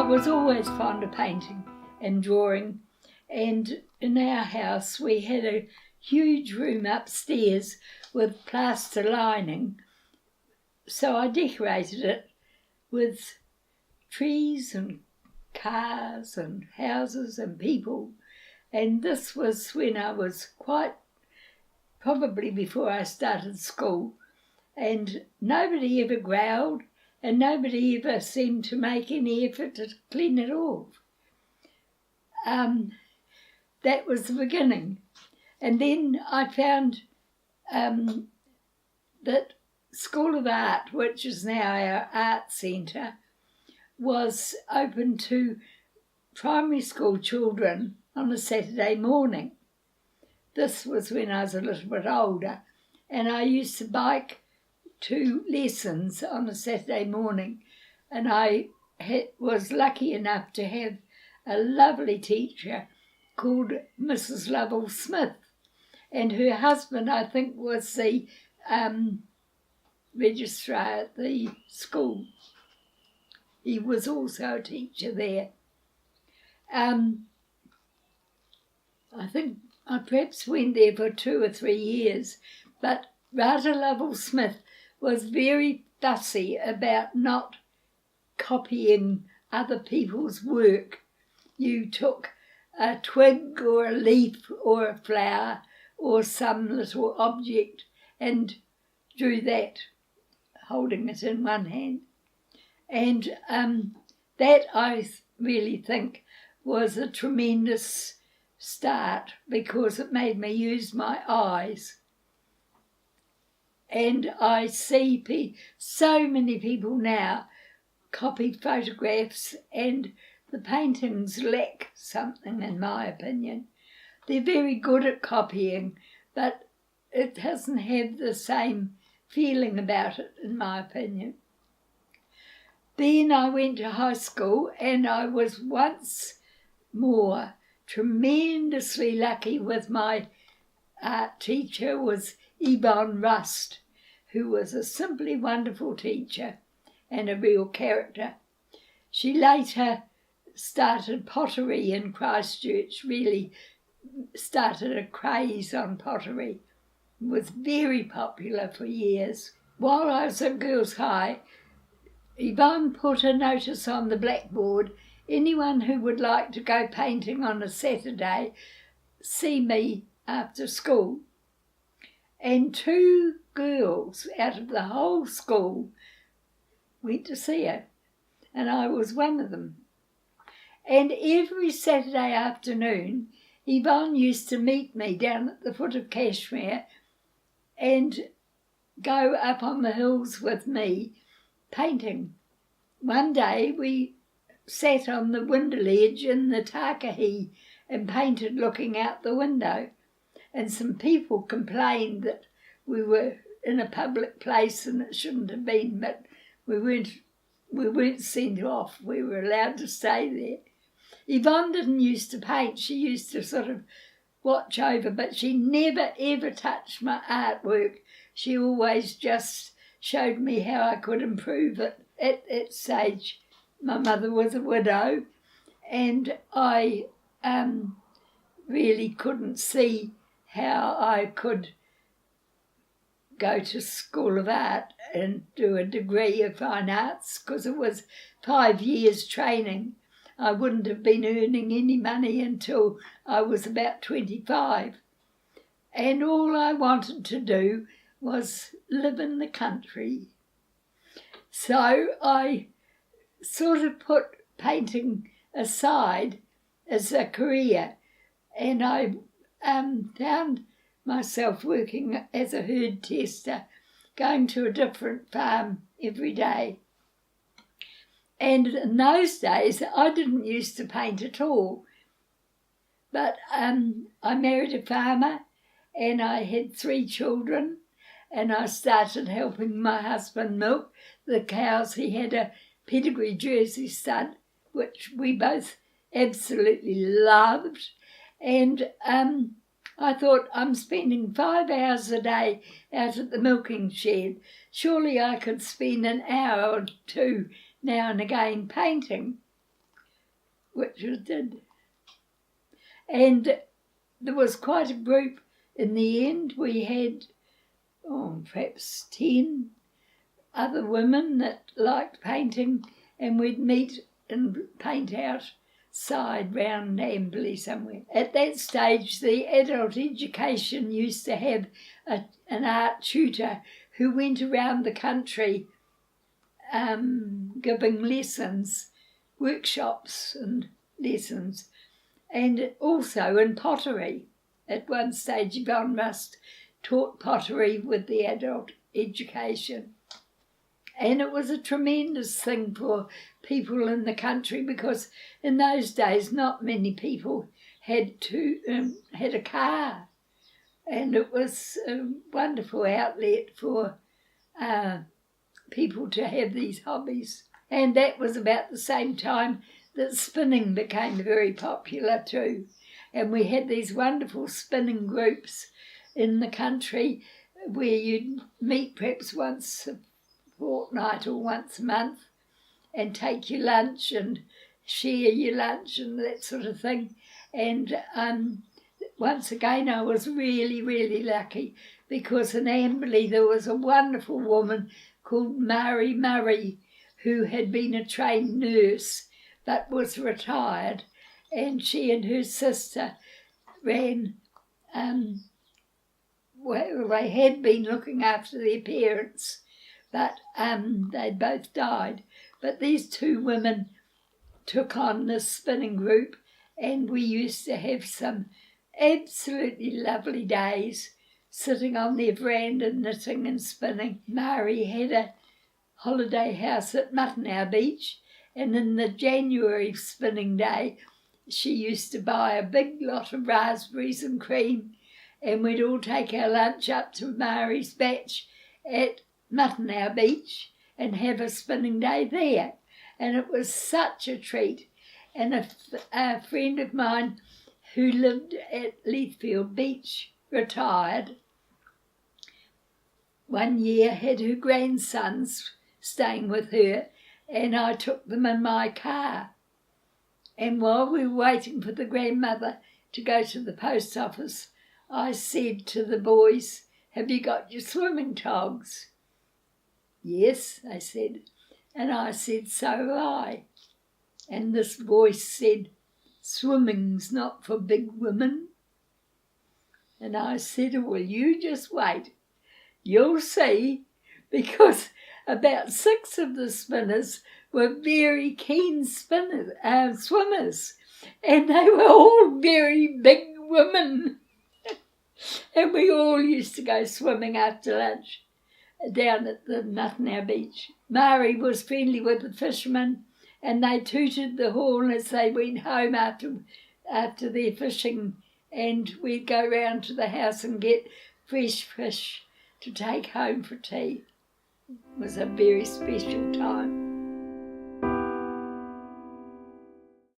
was always fond of painting and drawing, and in our house we had a huge room upstairs with plaster lining, so I decorated it with trees and cars and houses and people, and this was when I was probably before I started school, and nobody ever growled and nobody ever seemed to make any effort to clean it off. That was the beginning. And then I found that School of Art, which is now our art centre, was open to primary school children on a Saturday morning. This was when I was a little bit older, and I used to bike to lessons on a Saturday morning, and I was lucky enough to have a lovely teacher called Mrs. Lovell Smith, and her husband, I think, was the registrar at the school. He was also a teacher there. I think I perhaps went there for 2 or 3 years, but Rata Lovell Smith was very fussy about not copying other people's work. You took a twig or a leaf or a flower or some little object and drew that, holding it in one hand. And that, I really think, was a tremendous start because it made me use my eyes. And I see so many people now copy photographs, and the paintings lack something, in my opinion. They're very good at copying, but it doesn't have the same feeling about it, in my opinion. Then I went to high school, and I was once more tremendously lucky with my art teacher, was Yvonne Rust, who was a simply wonderful teacher and a real character. She later started pottery in Christchurch, really started a craze on pottery, was very popular for years. While I was at Girls' High, Yvonne put a notice on the blackboard, anyone who would like to go painting on a Saturday, see me after school. And 2 girls out of the whole school went to see her, and I was one of them. And every Saturday afternoon, Yvonne used to meet me down at the foot of Cashmere and go up on the hills with me painting. One day we sat on the window ledge in the Takahi and painted looking out the window, and some people complained that we were in a public place and it shouldn't have been, but we weren't sent off. We were allowed to stay there. Yvonne didn't used to paint. She used to sort of watch over, but she never ever touched my artwork. She always just showed me how I could improve it. At that stage, my mother was a widow, and I really couldn't see how I could go to School of Art and do a degree of fine arts, because it was 5 years training. I wouldn't have been earning any money until I was about 25. And all I wanted to do was live in the country. So I sort of put painting aside as a career, and I found myself working as a herd tester, going to a different farm every day. And in those days, I didn't used to paint at all. But I married a farmer, and I had 3 children, and I started helping my husband milk the cows. He had a pedigree Jersey stud, which we both absolutely loved. And I thought, I'm spending 5 hours a day out at the milking shed. Surely I could spend an hour or 2 now and again painting. which we did. And there was quite a group in the end. We had perhaps 10 other women that liked painting, and we'd meet and paint outside round Amberley somewhere. At that stage, the adult education used to have an art tutor who went around the country giving lessons, workshops and lessons, and also in pottery. At one stage, Yvonne Rust taught pottery with the adult education. And it was a tremendous thing for people in the country, because in those days not many people had a car, and it was a wonderful outlet for people to have these hobbies. And that was about the same time that spinning became very popular too. And we had these wonderful spinning groups in the country where you'd meet perhaps once a fortnight or once a month and take your lunch and share your lunch and that sort of thing. And once again, I was really, really lucky, because in Amberley there was a wonderful woman called Mary Murray, who had been a trained nurse but was retired, and she and her sister ran, they had been looking after their parents, but they'd both died. But these two women took on this spinning group, and we used to have some absolutely lovely days sitting on their veranda knitting and spinning. Mary had a holiday house at Muttonhour Beach, and in the January spinning day she used to buy a big lot of raspberries and cream, and we'd all take our lunch up to Mary's batch at Muttonhour Beach and have a spinning day there. And it was such a treat. And a friend of mine who lived at Leithfield Beach, retired, one year had her grandsons staying with her, and I took them in my car. And while we were waiting for the grandmother to go to the post office, I said to the boys, "Have you got your swimming togs?" "Yes," they said. And I said, "So have I." And this voice said, "Swimming's not for big women." And I said, "Well, you just wait. You'll see," because about 6 of the spinners were very keen swimmers, and they were all very big women. And we all used to go swimming after lunch down at the Muttonhour Beach. Mary was friendly with the fishermen, and they tooted the horn as they went home after their fishing, and we'd go round to the house and get fresh fish to take home for tea. It was a very special time.